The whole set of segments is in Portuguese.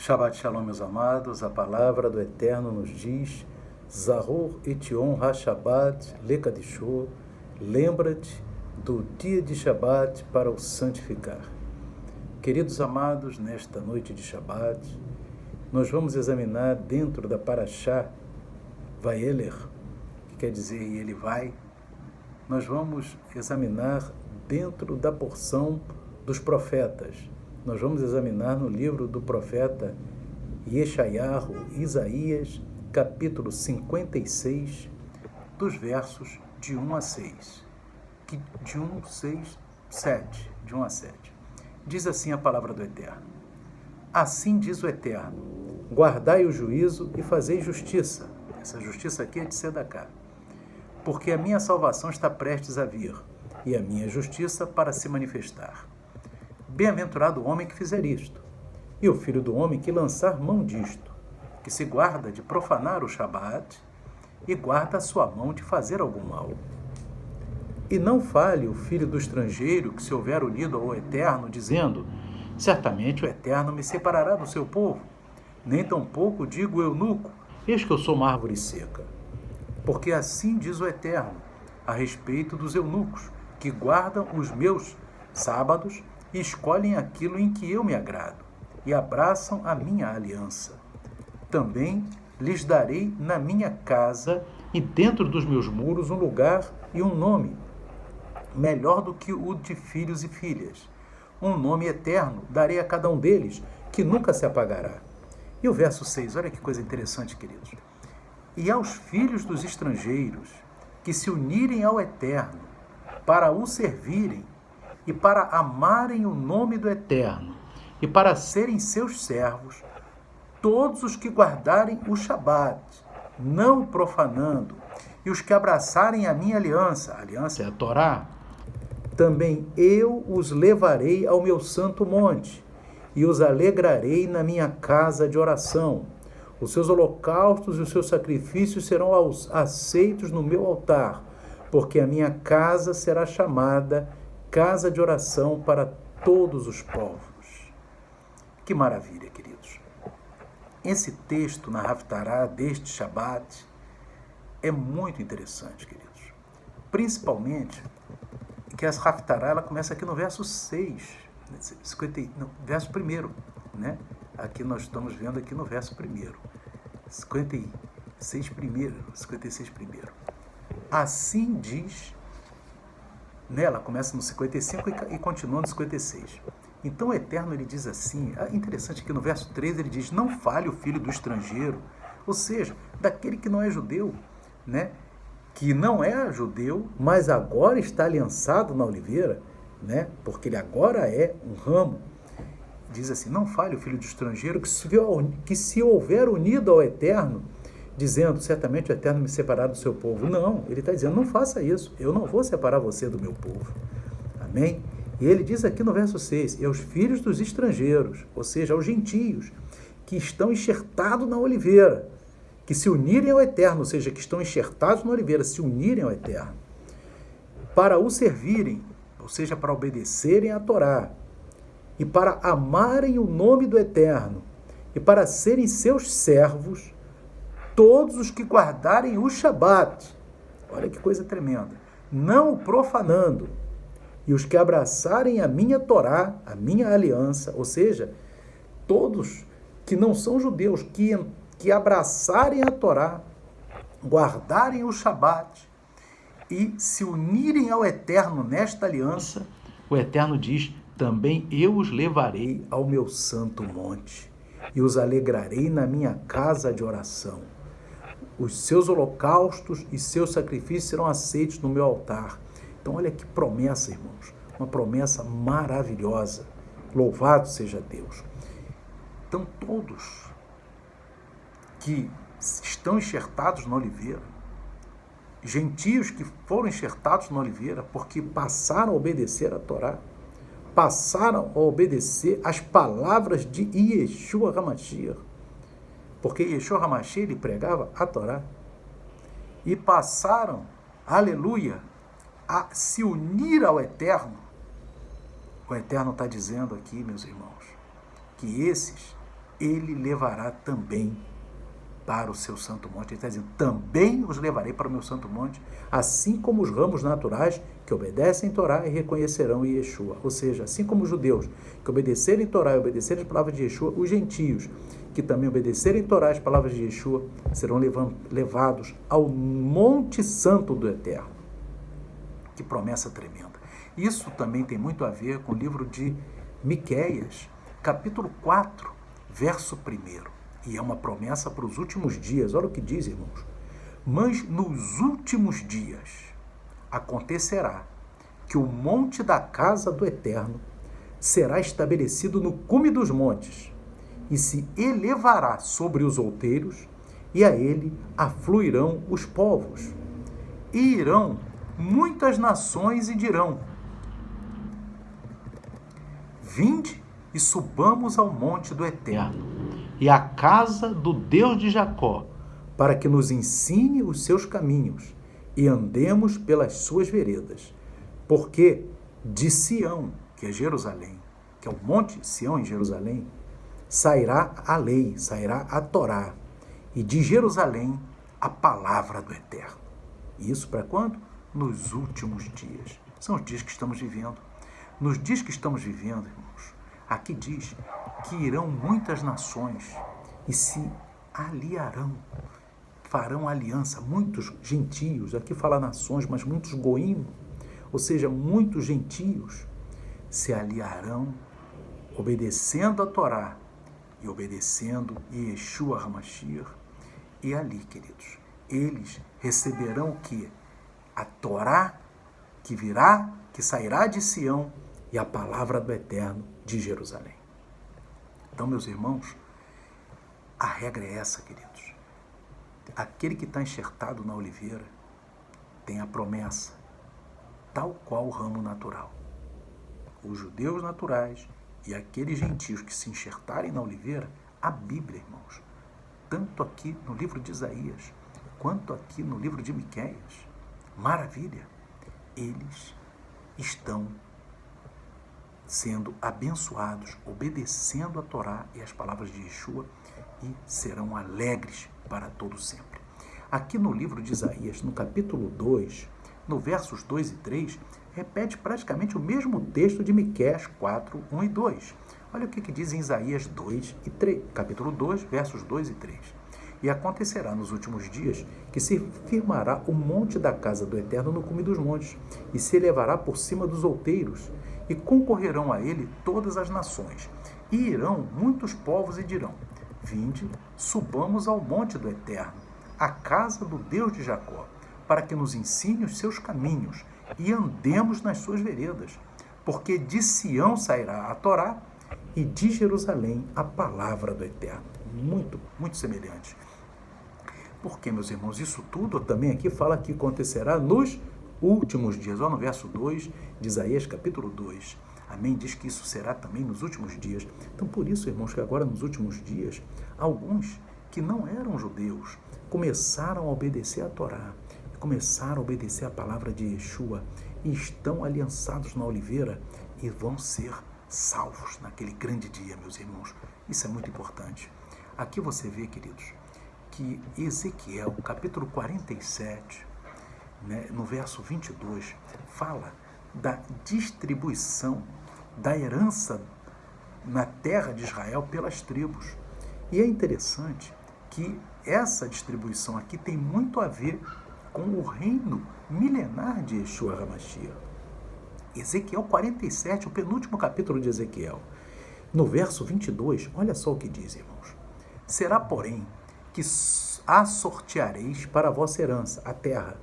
Shabbat Shalom, meus amados. A palavra do Eterno nos diz: Zahor etion ha-Shabbat lekadishô. Lembra-te do dia de Shabbat para o santificar. Queridos amados, nesta noite de Shabbat, nós vamos examinar dentro da Parashá Vayeler, que quer dizer e ele vai. Nós vamos examinar dentro da porção dos profetas. Nós vamos examinar no livro do profeta Yeshayahu, Isaías, capítulo 56, dos versos de 1 a 6. De 1 a 7. Diz assim a palavra do Eterno: Assim diz o Eterno: guardai o juízo e fazei justiça. Essa justiça aqui é de Sedacá. Porque a minha salvação está prestes a vir, e a minha justiça para se manifestar. Bem-aventurado o homem que fizer isto, e o filho do homem que lançar mão disto, que se guarda de profanar o Shabat, e guarda a sua mão de fazer algum mal. E não fale o filho do estrangeiro que se houver unido ao Eterno, dizendo: certamente o Eterno me separará do seu povo. Nem tampouco digo o eunuco: eis que eu sou uma árvore seca. Porque assim diz o Eterno a respeito dos eunucos, que guardam os meus sábados e escolhem aquilo em que eu me agrado, e abraçam a minha aliança. Também lhes darei na minha casa e dentro dos meus muros um lugar e um nome, melhor do que o de filhos e filhas. Um nome eterno darei a cada um deles, que nunca se apagará. E o verso 6, olha que coisa interessante, queridos. E aos filhos dos estrangeiros, que se unirem ao Eterno, para o servirem, e para amarem o nome do Eterno, e para serem seus servos, todos os que guardarem o Shabat, não o profanando, e os que abraçarem a minha aliança é a Torá, também eu os levarei ao meu santo monte, e os alegrarei na minha casa de oração. Os seus holocaustos e os seus sacrifícios serão aceitos no meu altar, porque a minha casa será chamada casa de oração para todos os povos. Que maravilha, queridos. Esse texto na Haftará deste Shabat é muito interessante, queridos. Principalmente que essa Haftará ela começa aqui no verso 6, no verso 1, né? Aqui nós estamos vendo aqui no verso 1. 56 primeiro. Assim diz, né? Ela começa no 55 e continua no 56. Então o Eterno ele diz assim, é interessante que no verso 3 ele diz: não fale o filho do estrangeiro, ou seja, daquele que não é judeu, né? Que não é judeu, mas agora está aliançado na oliveira, né? Porque ele agora é um ramo. Diz assim: não fale o filho do estrangeiro que se houver unido ao Eterno, dizendo: certamente o Eterno me separará do seu povo. Não, ele está dizendo: não faça isso, eu não vou separar você do meu povo. Amém? E ele diz aqui no verso 6, e aos filhos dos estrangeiros, ou seja, aos gentios, que estão enxertados na oliveira, que se unirem ao Eterno, ou seja, que estão enxertados na oliveira, se unirem ao Eterno, para o servirem, ou seja, para obedecerem à Torá, e para amarem o nome do Eterno, e para serem seus servos, todos os que guardarem o Shabat, olha que coisa tremenda, não o profanando, e os que abraçarem a minha Torá, a minha aliança, ou seja, todos que não são judeus, que abraçarem a Torá, guardarem o Shabat e se unirem ao Eterno nesta aliança, o Eterno diz: também eu os levarei ao meu santo monte e os alegrarei na minha casa de oração. Os seus holocaustos e seus sacrifícios serão aceitos no meu altar. Então olha que promessa, irmãos, uma promessa maravilhosa. Louvado seja Deus. Então todos que estão enxertados na oliveira, gentios que foram enxertados na oliveira porque passaram a obedecer a Torá, passaram a obedecer as palavras de Yeshua HaMashiach, porque Yeshua HaMashiach ele pregava a Torá, e passaram, aleluia, a se unir ao Eterno. O Eterno está dizendo aqui, meus irmãos, que esses ele levará também para o seu santo monte. Ele está dizendo, também os levarei para o meu santo monte, assim como os ramos naturais que obedecem Torá e reconhecerão Yeshua. Ou seja, assim como os judeus que obedecerem Torá e obedecerem as palavras de Yeshua, os gentios que também obedecerem Torá e as palavras de Yeshua serão levados ao Monte Santo do Eterno. Que promessa tremenda. Isso também tem muito a ver com o livro de Miqueias, capítulo 4, verso 1. E é uma promessa para os últimos dias. Olha o que diz, irmãos. Mas nos últimos dias acontecerá que o monte da casa do Eterno será estabelecido no cume dos montes e se elevará sobre os outeiros, e a ele afluirão os povos. E irão muitas nações e dirão, vinde e subamos ao monte do Eterno e à casa do Deus de Jacó, para que nos ensine os seus caminhos e andemos pelas suas veredas. Porque de Sião, que é Jerusalém, que é o monte Sião em Jerusalém, sairá a lei, sairá a Torá, e de Jerusalém a palavra do Eterno. E isso para quando? Nos últimos dias. São os dias que estamos vivendo. Nos dias que estamos vivendo, irmãos, aqui diz que irão muitas nações e se aliarão, farão aliança, muitos gentios, aqui fala nações, mas muitos goim, ou seja, muitos gentios se aliarão obedecendo a Torá e obedecendo Yeshua HaMashiach, e ali, queridos, eles receberão o quê? A Torá que virá, que sairá de Sião, e a palavra do Eterno de Jerusalém. Então, meus irmãos, a regra é essa, queridos. Aquele que está enxertado na oliveira tem a promessa, tal qual o ramo natural. Os judeus naturais e aqueles gentios que se enxertarem na oliveira, a Bíblia, irmãos, tanto aqui no livro de Isaías, quanto aqui no livro de Miqueias, maravilha, eles estão sendo abençoados, obedecendo a Torá e as palavras de Yeshua, e serão alegres para todo sempre. Aqui no livro de Isaías, no capítulo 2, no versos 2 e 3, repete praticamente o mesmo texto de Miqueias 4, 1 e 2. Olha o que diz em Isaías 2 e 3, capítulo 2, versos 2 e 3. E acontecerá nos últimos dias que se firmará o monte da casa do Eterno no cume dos montes, e se elevará por cima dos outeiros, e concorrerão a ele todas as nações. E irão muitos povos e dirão, vinde, subamos ao monte do Eterno, à casa do Deus de Jacó, para que nos ensine os seus caminhos, e andemos nas suas veredas. Porque de Sião sairá a Torá, e de Jerusalém a palavra do Eterno. Muito, muito semelhante. Porque, meus irmãos, isso tudo também aqui fala que acontecerá nos últimos dias. Olha no verso 2 de Isaías, capítulo 2. Amém? Diz que isso será também nos últimos dias. Então, por isso, irmãos, que agora nos últimos dias, alguns que não eram judeus começaram a obedecer a Torá, começaram a obedecer a palavra de Yeshua e estão aliançados na oliveira e vão ser salvos naquele grande dia, meus irmãos. Isso é muito importante. Aqui você vê, queridos, que Ezequiel, capítulo 47, no verso 22, fala da distribuição da herança na terra de Israel pelas tribos. E é interessante que essa distribuição aqui tem muito a ver com o reino milenar de Yeshua HaMashiach. Ezequiel 47, o penúltimo capítulo de Ezequiel. No verso 22, olha só o que diz, irmãos. Será, porém, que a sorteareis para a vossa herança, a terra,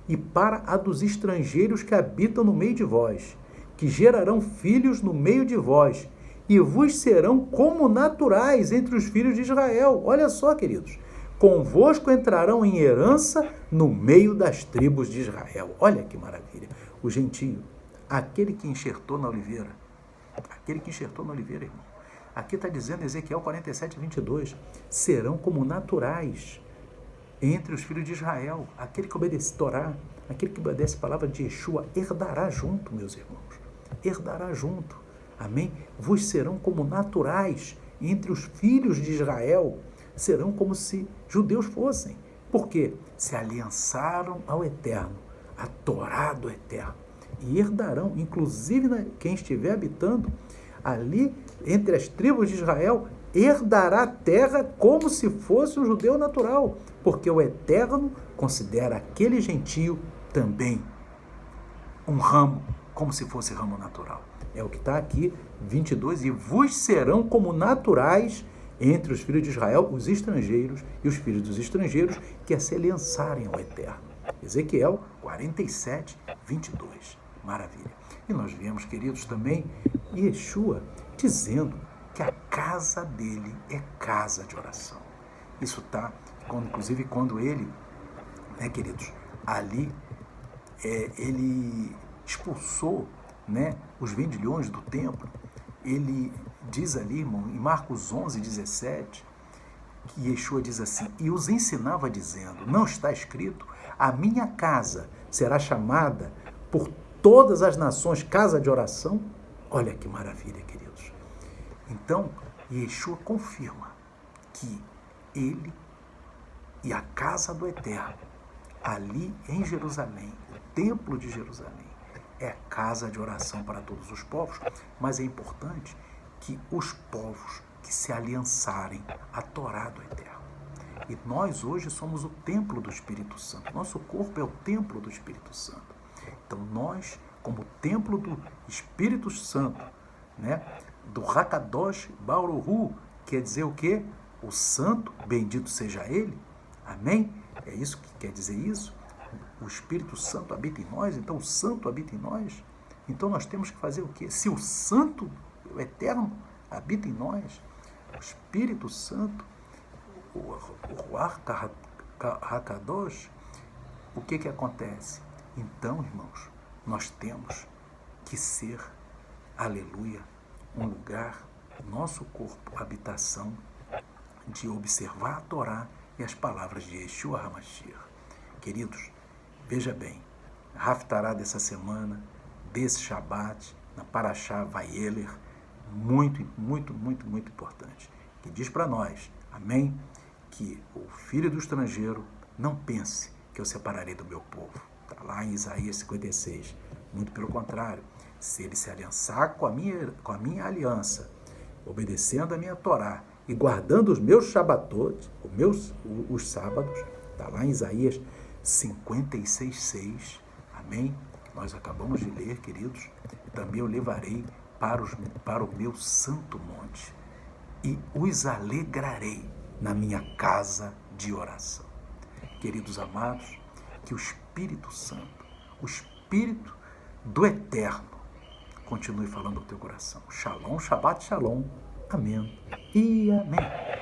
e para a dos estrangeiros que habitam no meio de vós, que gerarão filhos no meio de vós, e vos serão como naturais entre os filhos de Israel. Olha só, queridos. Convosco entrarão em herança no meio das tribos de Israel. Olha que maravilha. O gentio, aquele que enxertou na oliveira, irmão. Aqui está dizendo Ezequiel 47, 22, serão como naturais entre os filhos de Israel. Aquele que obedece Torá, aquele que obedece a palavra de Yeshua, herdará junto, meus irmãos. Herdará junto. Amém? Vos serão como naturais entre os filhos de Israel serão como se judeus fossem. Por quê? Se aliançaram ao Eterno, a Torá do Eterno, e herdarão, inclusive quem estiver habitando ali entre as tribos de Israel, herdará a terra como se fosse um judeu natural, porque o Eterno considera aquele gentio também um ramo, como se fosse ramo natural. É o que está aqui, 22, e vos serão como naturais entre os filhos de Israel, os estrangeiros, e os filhos dos estrangeiros que se aliançarem ao Eterno. Ezequiel 47, 22. Maravilha. E nós vemos, queridos, também Yeshua dizendo que a casa dele é casa de oração. Isso está, inclusive, quando ele, queridos, ali ele expulsou, os vendilhões do templo. Ele diz ali, irmão, em Marcos 11, 17, que Yeshua diz assim, e os ensinava dizendo, não está escrito, a minha casa será chamada por todas as nações casa de oração? Olha que maravilha, queridos. Então, Yeshua confirma que ele e a casa do Eterno, ali em Jerusalém, o templo de Jerusalém, é casa de oração para todos os povos, mas é importante que os povos que se aliançarem à Torá do Eterno. E nós hoje somos o templo do Espírito Santo. Nosso corpo é o templo do Espírito Santo. Então nós, como templo do Espírito Santo, do Hakadosh Baruhu, quer dizer o quê? O Santo, bendito seja Ele. Amém? É isso que quer dizer isso? O Espírito Santo habita em nós, então o Santo habita em nós. Então nós temos que fazer o quê? Se o Santo, o Eterno, habita em nós, o Espírito Santo, o Ruach HaKadosh, o que acontece? Então, irmãos, nós temos que ser, aleluia, um lugar, nosso corpo, habitação, de observar a Torá e as palavras de Yeshua HaMashiach. Queridos, veja bem, Haftará dessa semana, desse Shabat, na Parashá Vayeler, muito, muito, muito, muito importante, que diz para nós, amém, que o filho do estrangeiro não pense que eu separarei do meu povo. Está lá em Isaías 56. Muito pelo contrário, se ele se aliançar com a minha aliança, obedecendo a minha Torá e guardando os meus Shabatot, os sábados, está lá em Isaías 56:6, amém? Nós acabamos de ler, queridos, também eu levarei para o meu santo monte e os alegrarei na minha casa de oração. Queridos amados, que o Espírito Santo, o Espírito do Eterno, continue falando ao teu coração. Shalom, Shabbat Shalom. Amém e amém.